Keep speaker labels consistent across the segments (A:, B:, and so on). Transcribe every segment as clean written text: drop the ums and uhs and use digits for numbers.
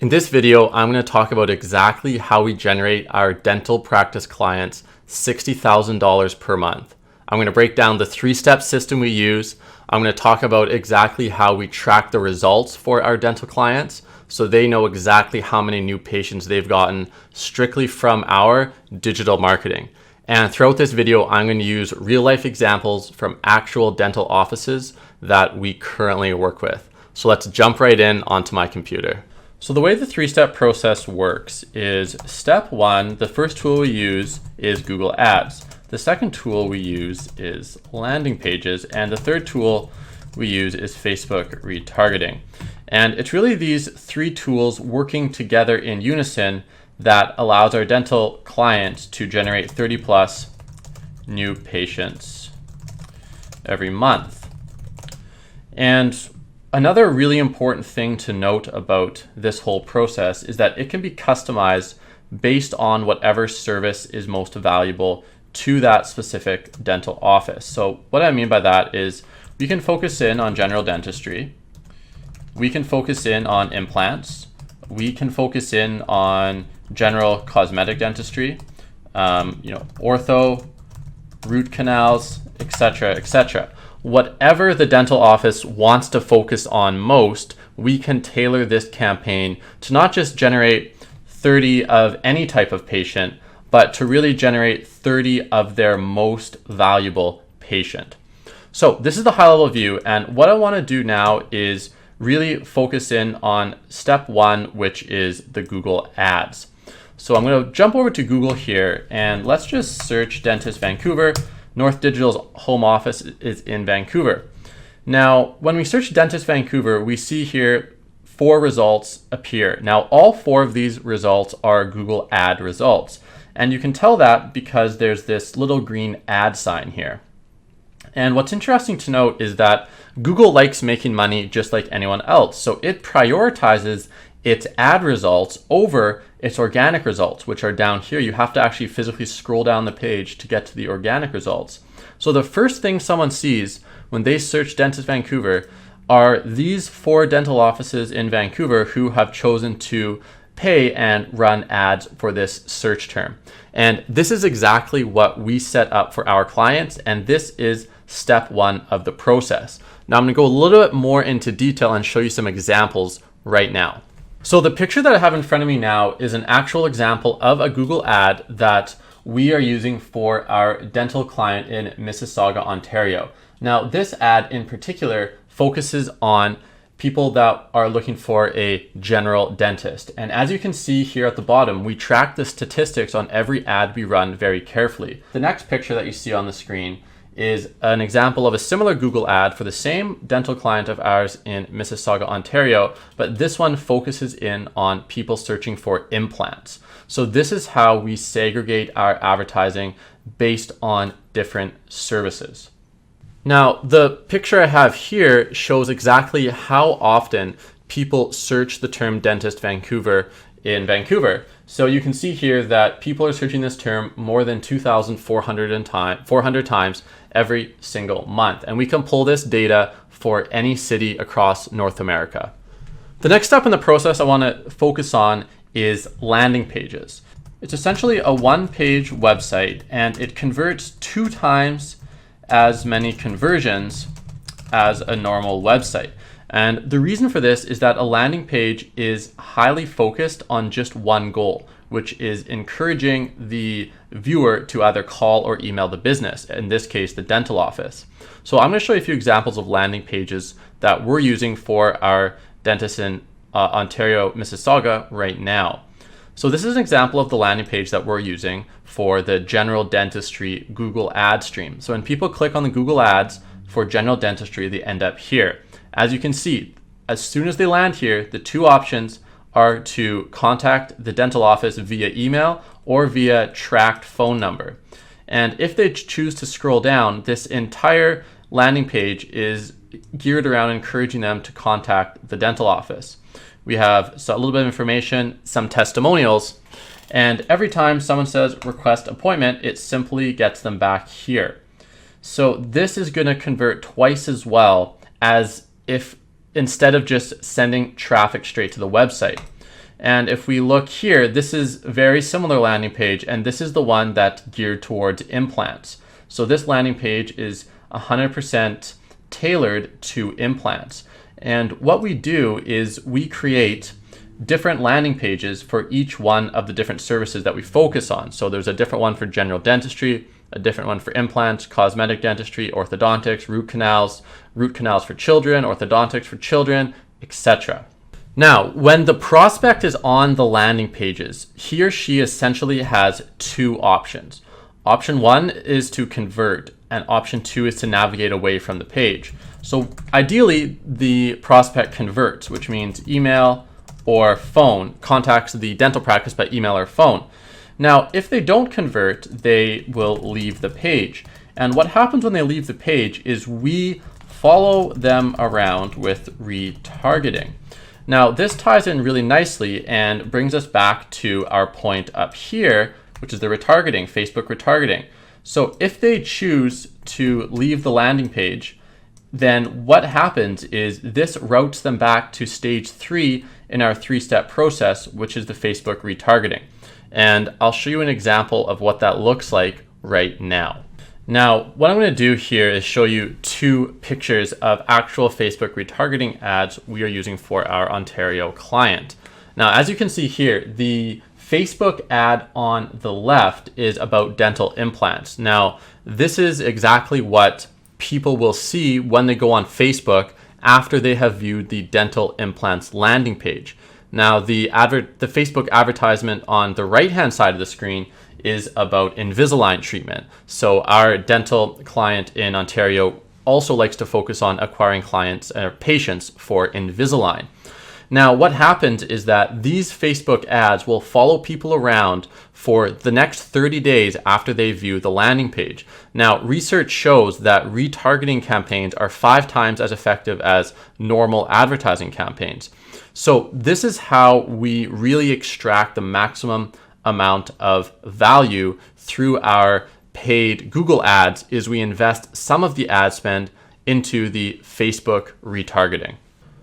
A: In this video, I'm going to talk about exactly how we generate our dental practice clients $60,000 per month. I'm going to break down the three-step system we use. I'm going to talk about exactly how we track the results for our dental clients so they know exactly how many new patients they've gotten strictly from our digital marketing. And throughout this video, I'm going to use real-life examples from actual dental offices that we currently work with. So let's jump right in onto my computer. So the way the three-step process works is step one, the first tool we use is Google Ads. The second tool we use is landing pages. And the third tool we use is Facebook retargeting. And it's really these three tools working together in unison that allows our dental clients to generate 30 plus new patients every month. And another really important thing to note about this whole process is that it can be customized based on whatever service is most valuable to that specific dental office. So what I mean by that is we can focus in on general dentistry. We can focus in on implants. We can focus in on general cosmetic dentistry, ortho, root canals, etc., etc. Whatever the dental office wants to focus on most, we can tailor this campaign to not just generate 30 of any type of patient, but to really generate 30 of their most valuable patient. So this is the high level view, and what I want to do now is really focus in on step one, which is the Google Ads. So I'm going to jump over to Google here, and let's just search Dentist Vancouver. North Digital's home office is in Vancouver. Now, when we search Dentist Vancouver, we see here 4 results appear. Now, all 4 of these results are Google Ad results. And you can tell that because there's this little green ad sign here. And what's interesting to note is that Google likes making money just like anyone else. So it prioritizes its ad results over its organic results, which are down here. You have to actually physically scroll down the page to get to the organic results. So the first thing someone sees when they search Dentist Vancouver are these 4 dental offices in Vancouver who have chosen to pay and run ads for this search term. And this is exactly what we set up for our clients, and this is step one of the process. Now I'm going to go a little bit more into detail and show you some examples right now. So the picture that I have in front of me now is an actual example of a Google ad that we are using for our dental client in Mississauga, Ontario. Now this ad in particular focuses on people that are looking for a general dentist. And as you can see here at the bottom, we track the statistics on every ad we run very carefully. The next picture that you see on the screen is an example of a similar Google ad for the same dental client of ours in Mississauga, Ontario, but this one focuses in on people searching for implants. So this is how we segregate our advertising based on different services. Now, the picture I have here shows exactly how often people search the term Dentist Vancouver in Vancouver. So you can see here that people are searching this term more than 2,400 times every single month. And we can pull this data for any city across North America. The next step in the process I want to focus on is landing pages. It's essentially a one-page website, and it converts 2 times as many conversions as a normal website. And the reason for this is that a landing page is highly focused on just one goal, which is encouraging the viewer to either call or email the business, in this case, the dental office. So I'm going to show you a few examples of landing pages that we're using for our dentists in Ontario, Mississauga right now. So this is an example of the landing page that we're using for the general dentistry Google ad stream. So when people click on the Google ads for general dentistry, they end up here. As you can see, as soon as they land here, the 2 options are to contact the dental office via email or via tracked phone number. And if they choose to scroll down, this entire landing page is geared around encouraging them to contact the dental office. We have a little bit of information, some testimonials, and every time someone says request appointment, it simply gets them back here. So this is going to convert twice as well as if instead of just sending traffic straight to the website. And if we look here, this is a very similar landing page, and this is the one that's geared towards implants. So this landing page is 100% tailored to implants. And what we do is we create different landing pages for each one of the different services that we focus on. So there's a different one for general dentistry, a different one for implants, cosmetic dentistry, orthodontics, root canals for children, orthodontics for children, etc. Now, when the prospect is on the landing pages, he or she essentially has two options. Option one is to convert, and option two is to navigate away from the page. So ideally, the prospect converts, which means email or phone, contacts the dental practice by email or phone. Now, if they don't convert, they will leave the page. And what happens when they leave the page is we follow them around with retargeting. Now, this ties in really nicely and brings us back to our point up here, which is the retargeting, Facebook retargeting. So if they choose to leave the landing page, then what happens is this routes them back to stage 3 in our 3-step process, which is the Facebook retargeting. And I'll show you an example of what that looks like right now. Now, what I'm going to do here is show you 2 pictures of actual Facebook retargeting ads we are using for our Ontario client. Now, as you can see here, the Facebook ad on the left is about dental implants. Now, this is exactly what people will see when they go on Facebook after they have viewed the dental implants landing page. Now, the Facebook advertisement on the right-hand side of the screen is about Invisalign treatment. So our dental client in Ontario also likes to focus on acquiring clients or patients for Invisalign. Now, what happens is that these Facebook ads will follow people around for the next 30 days after they view the landing page. Now, research shows that retargeting campaigns are 5 times as effective as normal advertising campaigns. So this is how we really extract the maximum amount of value through our paid Google ads, is we invest some of the ad spend into the Facebook retargeting.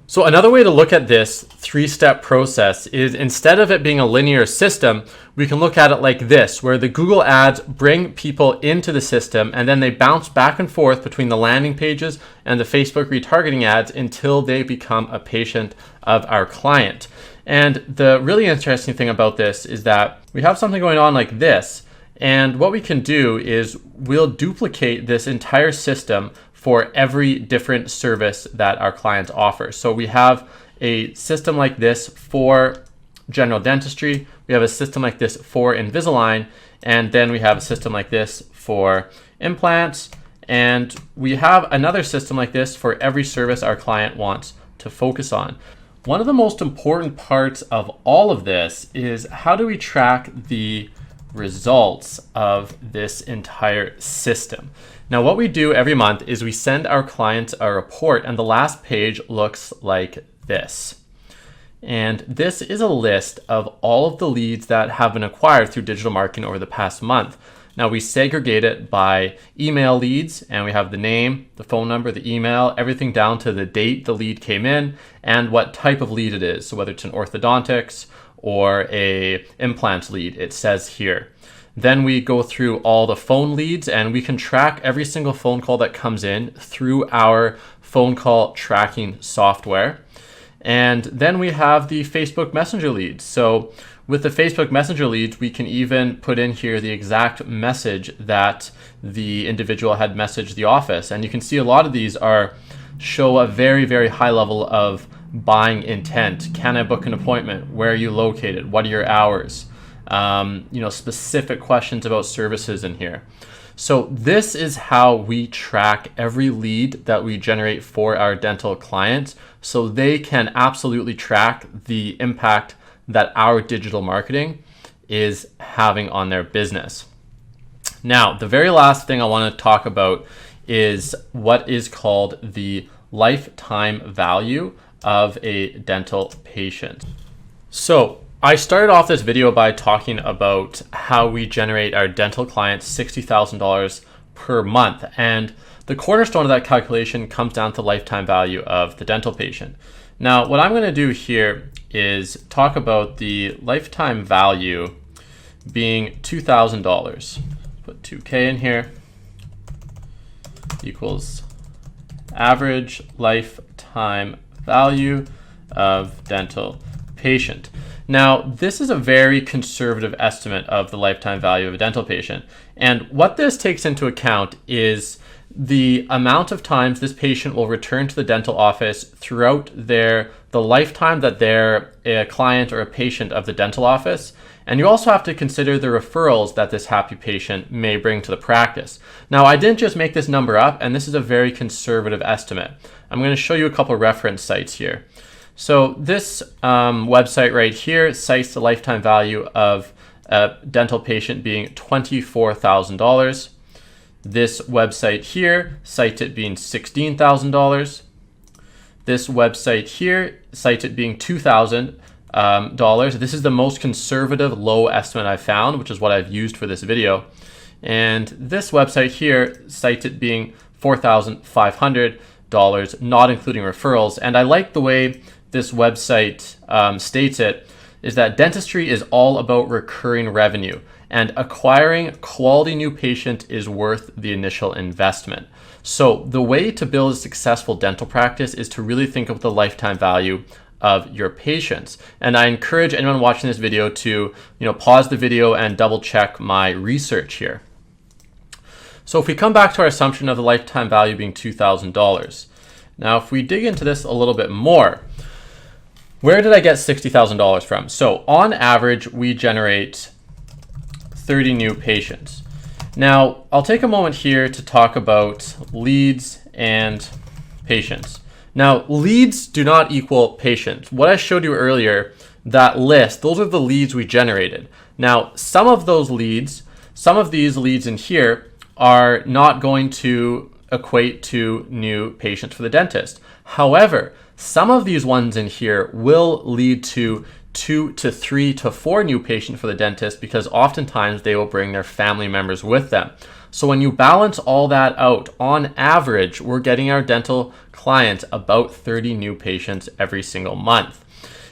A: So another way to look at this 3-step process is, instead of it being a linear system, we can look at it like this, where the Google ads bring people into the system and then they bounce back and forth between the landing pages and the Facebook retargeting ads until they become a patient of our client. And the really interesting thing about this is that we have something going on like this, and what we can do is we'll duplicate this entire system for every different service that our clients offer. So we have a system like this for general dentistry, we have a system like this for Invisalign, and then we have a system like this for implants, and we have another system like this for every service our client wants to focus on. One of the most important parts of all of this is, how do we track the results of this entire system? Now, what we do every month is we send our clients a report, and the last page looks like this. And this is a list of all of the leads that have been acquired through digital marketing over the past month. Now, we segregate it by email leads, and we have the name, the phone number, the email, everything down to the date the lead came in and what type of lead it is. So whether it's an orthodontics or a implants lead, it says here. Then we go through all the phone leads, and we can track every single phone call that comes in through our phone call tracking software. And then we have the Facebook Messenger leads. So with the Facebook Messenger leads, we can even put in here the exact message that the individual had messaged the office. And you can see a lot of these show a very, very high level of buying intent. Can I book an appointment? Where are you located? What are your hours? Specific questions about services in here. So this is how we track every lead that we generate for our dental clients, so they can absolutely track the impact that our digital marketing is having on their business. Now, the very last thing I want to talk about is what is called the lifetime value of a dental patient. So I started off this video by talking about how we generate our dental clients $60,000 per month. And the cornerstone of that calculation comes down to lifetime value of the dental patient. Now, what I'm going to do here is talk about the lifetime value being $2,000. Put 2K in here, equals average lifetime value of dental patient. Now, this is a very conservative estimate of the lifetime value of a dental patient. And what this takes into account is the amount of times this patient will return to the dental office throughout the lifetime that they're a client or a patient of the dental office. And you also have to consider the referrals that this happy patient may bring to the practice. Now, I didn't just make this number up, and this is a very conservative estimate. I'm going to show you a couple reference sites here. So this website right here cites the lifetime value of a dental patient being $24,000. This website here cites it being $16,000. This website here cites it being $2,000. This is the most conservative low estimate I've found, which is what I've used for this video. And this website here cites it being $4,500, not including referrals. And I like the way this website states it, is that dentistry is all about recurring revenue, and acquiring quality new patient is worth the initial investment. So the way to build a successful dental practice is to really think of the lifetime value of your patients. And I encourage anyone watching this video to, pause the video and double check my research here. So if we come back to our assumption of the lifetime value being $2,000, now if we dig into this a little bit more, where did I get $60,000 from? So on average, we generate 30 new patients. Now, I'll take a moment here to talk about leads and patients. Now, leads do not equal patients. What I showed you earlier, that list, those are the leads we generated. Now, some of these leads in here are not going to equate to new patients for the dentist. However, some of these ones in here will lead to 2 to 3 to 4 new patients for the dentist, because oftentimes they will bring their family members with them. So when you balance all that out, on average, we're getting our dental clients about 30 new patients every single month.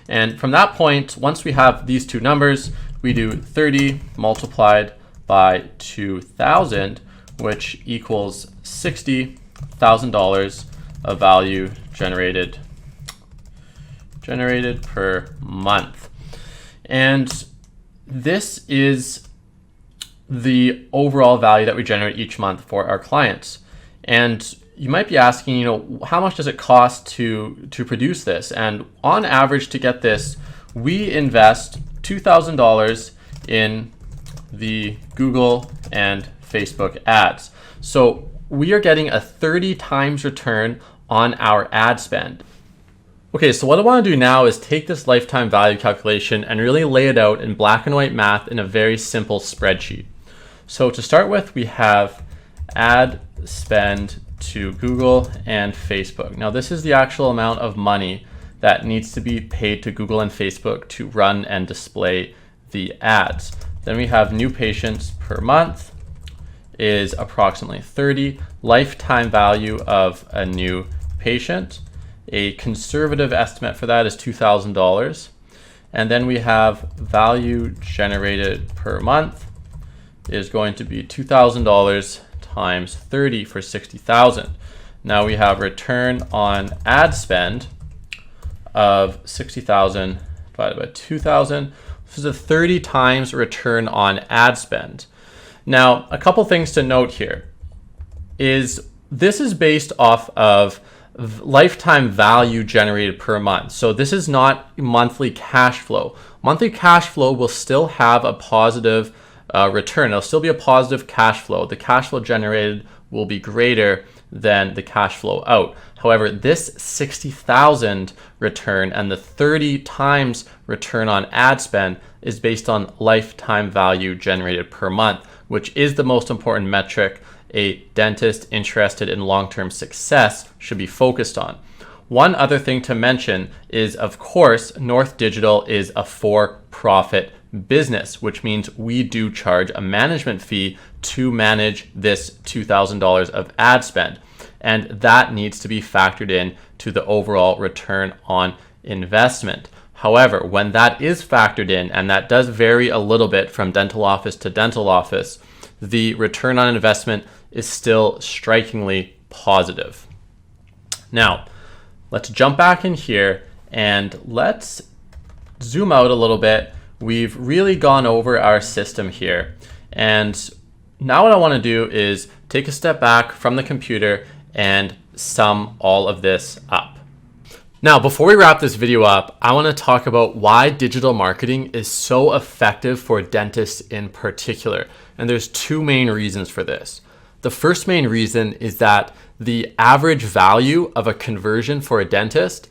A: And from that point, once we have these two numbers, we do 30 multiplied by 2,000, which equals $60,000 of value generated per month. And this is the overall value that we generate each month for our clients. And you might be asking, how much does it cost to produce this? And on average, to get this, we invest $2,000 in the Google and Facebook ads. So we are getting a 30 times return on our ad spend. Okay, so what I want to do now is take this lifetime value calculation and really lay it out in black and white math in a very simple spreadsheet. So to start with, we have ad spend to Google and Facebook. Now this is the actual amount of money that needs to be paid to Google and Facebook to run and display the ads. Then we have new patients per month is approximately 30. Lifetime value of a new patient, a conservative estimate for that is $2,000. And then we have value generated per month is going to be $2,000 times 30 for 60,000. Now we have return on ad spend of 60,000 divided by 2,000. This is a 30 times return on ad spend. Now, a couple things to note here is this is based off of lifetime value generated per month. So this is not monthly cash flow. Monthly cash flow will still have a positive return. It'll still be a positive cash flow. The cash flow generated will be greater than the cash flow out. However, this 60,000 return and the 30 times return on ad spend is based on lifetime value generated per month, which is the most important metric a dentist interested in long-term success should be focused on. One other thing to mention is, of course, North Digital is a for-profit business, which means we do charge a management fee to manage this $2,000 of ad spend. and that needs to be factored in to the overall return on investment. However, when that is factored in, and that does vary a little bit from dental office to dental office, the return on investment is still strikingly positive. Now, let's jump back in here and let's zoom out a little bit. We've really gone over our system here. And now what I want to do is take a step back from the computer and sum all of this up. Now, before we wrap this video up, I want to talk about why digital marketing is so effective for dentists in particular. And there's two main reasons for this. The first main reason is that the average value of a conversion for a dentist,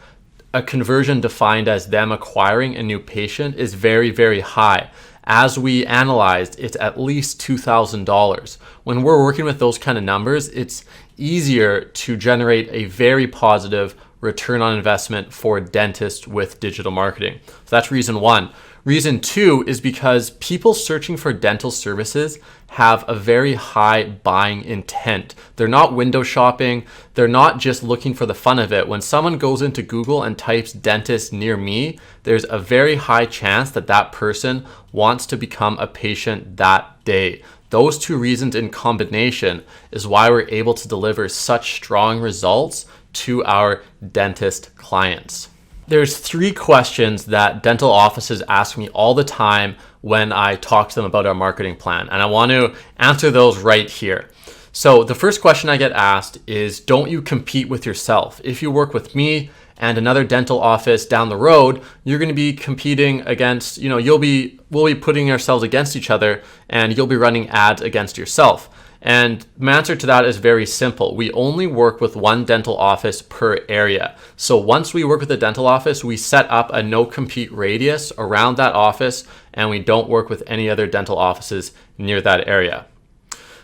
A: a conversion defined as them acquiring a new patient, is very, very high. As we analyzed, it's at least $2,000. When we're working with those kind of numbers, it's easier to generate a very positive return on investment for dentists with digital marketing. So that's reason one. Reason two is because people searching for dental services have a very high buying intent. They're not window shopping. They're not just looking for the fun of it. When someone goes into Google and types dentist near me, there's a very high chance that that person wants to become a patient that day. Those two reasons in combination is why we're able to deliver such strong results to our dentist clients. There's three questions that dental offices ask me all the time when I talk to them about our marketing plan, and I want to answer those right here. So the first question I get asked is, don't you compete with yourself? If you work with me and another dental office down the road, you're going to be competing against, we'll be putting ourselves against each other, and you'll be running ads against yourself. And my answer to that is very simple. We only work with one dental office per area. So once we work with a dental office, we set up a no compete radius around that office, and we don't work with any other dental offices near that area.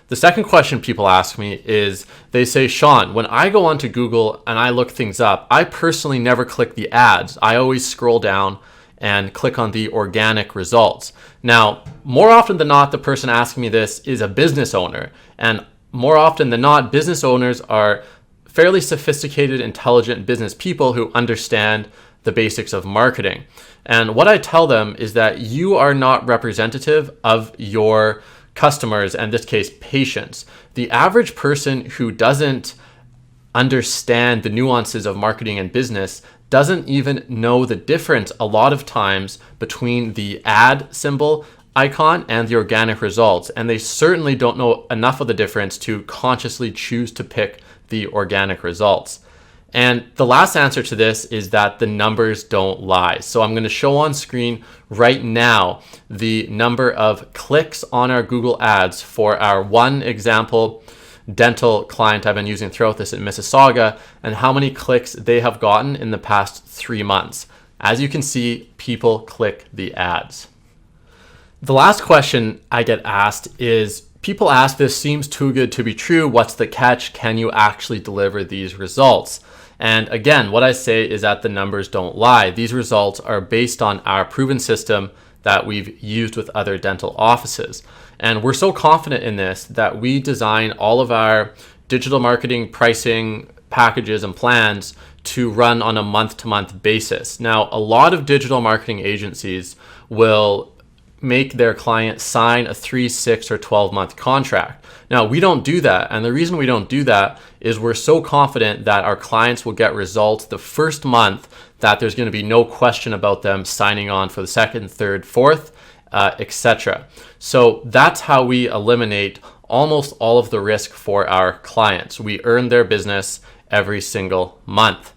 A: The second question people ask me is, they say, Sean, when I go onto Google and I look things up, I personally never click the ads. I always scroll down and click on the organic results. Now, more often than not, the person asking me this is a business owner. And more often than not, business owners are fairly sophisticated, intelligent business people who understand the basics of marketing. And what I tell them is that you are not representative of your customers, and in this case, patients. The average person who doesn't understand the nuances of marketing and business doesn't even know the difference a lot of times between the ad symbol icon and the organic results. And they certainly don't know enough of the difference to consciously choose to pick the organic results. And the last answer to this is that the numbers don't lie. So I'm going to show on screen right now the number of clicks on our Google ads for our one example dental client I've been using throughout this in Mississauga, and how many clicks they have gotten in the past 3 months. As you can see, people click the ads. The last question I get asked is, people ask, this seems too good to be true. What's the catch? Can you actually deliver these results? And again, what I say is that the numbers don't lie. These results are based on our proven system that we've used with other dental offices. And we're so confident in this that we design all of our digital marketing pricing packages and plans to run on a month-to-month basis. Now, a lot of digital marketing agencies will make their client sign a 3, 6, or 12-month contract. Now, we don't do that. And the reason we don't do that is we're so confident that our clients will get results the first month that there's going to be no question about them signing on for the second, third, fourth, etc. So that's how we eliminate almost all of the risk for our clients. We earn their business every single month.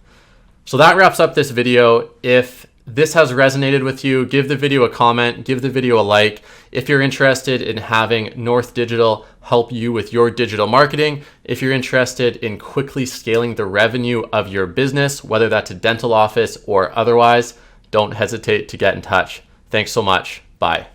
A: So that wraps up this video. If this has resonated with you, give the video a comment, give the video a like. If you're interested in having North Digital help you with your digital marketing, if you're interested in quickly scaling the revenue of your business, whether that's a dental office or otherwise, don't hesitate to get in touch. Thanks so much. Bye.